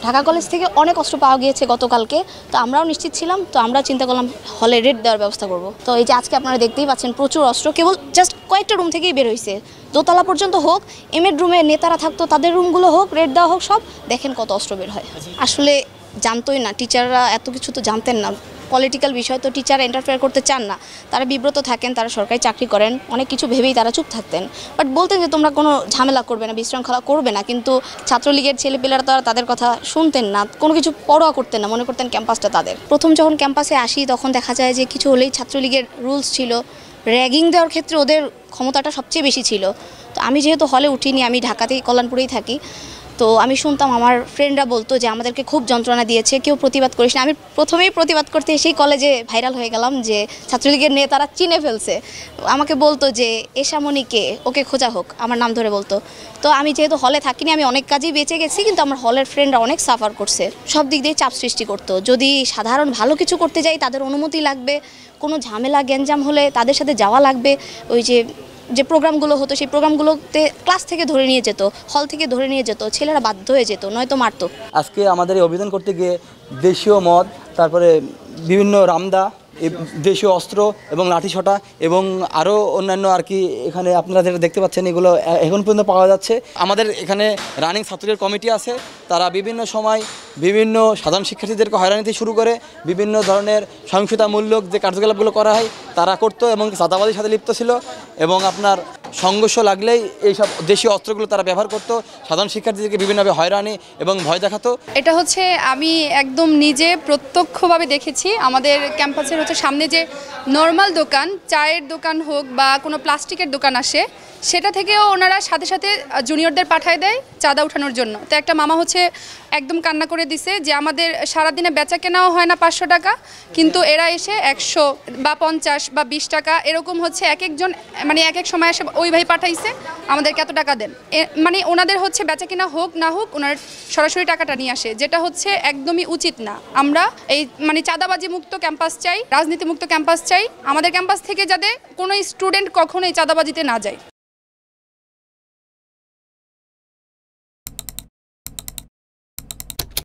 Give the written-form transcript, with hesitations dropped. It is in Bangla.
ঢাকা কলেজ থেকে অনেক অস্ত্র পাওয়া গিয়েছে গতকালকে, তো আমরাও নিশ্চিত ছিলাম, তো আমরা চিন্তা করলাম হলে রেড দেওয়ার ব্যবস্থা করব। তো এই যে আজকে আপনারা দেখতেই পাচ্ছেন প্রচুর অস্ত্র কেবল জাস্ট কয়েকটা রুম থেকেই বের হয়েছে, দোতলা পর্যন্ত হোক, এমএড রুমে নেতারা থাকতো তাদের রুমগুলো হোক, রেড দেওয়া হোক, সব দেখেন কত অস্ত্র বের হয়। আসলে জানতোই না, টিচাররা এত কিছু তো জানতেন না, পলিটিক্যাল বিষয় তো টিচার এন্টারফেয়ার করতে চান না, তারা বিব্রত থাকেন, তারা সরকারি চাকরি করেন, অনেক কিছু ভেবেই তারা চুপ থাকতেন। বাট বলতেন যে তোমরা কোনো ঝামেলা করবে না, বিশৃঙ্খলা করবে না, কিন্তু ছাত্রলীগের ছেলেপেলেরা তো আর তাদের কথা শুনতেন না, কোনো কিছু পরোয়া করতেন না, মনে করতেন ক্যাম্পাসটা তাদের। প্রথম যখন ক্যাম্পাসে আসি তখন দেখা যায় যে কিছু হলেই ছাত্রলীগের রুলস ছিল, র্যাগিং দেওয়ার ক্ষেত্রে ওদের ক্ষমতাটা সবচেয়ে বেশি ছিল। তো আমি যেহেতু হলে উঠিনি, আমি ঢাকাতেই কল্যাণপুরেই থাকি, তো আমি শুনতাম আমার ফ্রেন্ডরা বলতো যে আমাদেরকে খুব যন্ত্রণা দিয়েছে, কেউ প্রতিবাদ করিস না। আমি প্রথমেই প্রতিবাদ করতে এসেই কলেজে ভাইরাল হয়ে গেলাম যে ছাত্রলীগের নেতারা চিনে ফেলছে, আমাকে বলতো যে এশামণিকে, ওকে খোঁজা হোক, আমার নাম ধরে বলতো। তো আমি যেহেতু হলে থাকিনি, আমি অনেক কাজেই বেঁচে গেছি, কিন্তু আমার হলের ফ্রেন্ডরা অনেক সাফার করছে, সব দিক দিয়ে চাপ সৃষ্টি করতো। যদি সাধারণ ভালো কিছু করতে যাই তাদের অনুমতি লাগবে, কোনো ঝামেলা গ্যাঞ্জাম হলে তাদের সাথে যাওয়া লাগবে, ওই যে প্রোগ্রামগুলো হতো সেই প্রোগ্রামগুলোতে ক্লাস থেকে ধরে নিয়ে যেত, হল থেকে ধরে নিয়ে যেত, ছেলেরা বাধ্য হয়ে যেত, নয়তো মারতো। আজকে আমাদের এই অভিযান করতে গিয়ে দেশীয় মদ, তারপরে বিভিন্ন রামদা, দেশীয় অস্ত্র এবং লাঠিসোঁটা এবং আরও অন্যান্য আর কি এখানে আপনারা যেটা দেখতে পাচ্ছেন এগুলো এখন পর্যন্ত পাওয়া যাচ্ছে। আমাদের এখানে রানিং ছাত্রদের কমিটি আছে, তারা বিভিন্ন সময় বিভিন্ন সাধারণ শিক্ষার্থীদেরকে হয়রানি থেকে শুরু করে বিভিন্ন ধরনের সহিংসতামূলক যে কার্যকলাপগুলো করা হয় তারা করতো এবং চাঁদাবাজির সাথে লিপ্ত ছিল, এবং আপনার সংঘর্ষ লাগলেই এইসব দেশীয় অস্ত্রগুলো তারা ব্যবহার করতো, সাধারণ শিক্ষার্থীদেরকে বিভিন্নভাবে হয়রানি এবং ভয় দেখাতো। এটা হচ্ছে আমি একদম নিজে প্রত্যক্ষভাবে দেখেছি। আমাদের ক্যাম্পাসের হচ্ছে সামনে যে নর্মাল দোকান, চায়ের দোকান হোক বা কোনো প্লাস্টিকের দোকান আসে, সেটা থেকেও ওনারা সাথে সাথে জুনিয়রদের পাঠায় দেয় চাঁদা উঠানোর জন্য। তো একটা মামা হচ্ছে একদম কান্না করে দিছে যে আমাদের সারাদিনে বেচা কেনাও হয় না 500 টাকা, কিন্তু এরা এসে 100 বা 50 বা 20 টাকা এরকম হচ্ছে এক একজন, মানে এক এক সময় এসে ওই ভাই পাঠাইছে আমাদেরকে এত টাকা দেন, মানে ওনাদের হচ্ছে বেচা কেনা হোক না হোক ওনার সরাসরি টাকাটা নিয়ে আসে, যেটা হচ্ছে একদমই উচিত না। আমরা এই মানে চাঁদাবাজি মুক্ত ক্যাম্পাস চাই, রাজনীতি মুক্ত ক্যাম্পাস চাই। আমাদের ক্যাম্পাস থেকে যাতে কোনো স্টুডেন্ট কখনোই চাঁদাবাজিতে না যায়।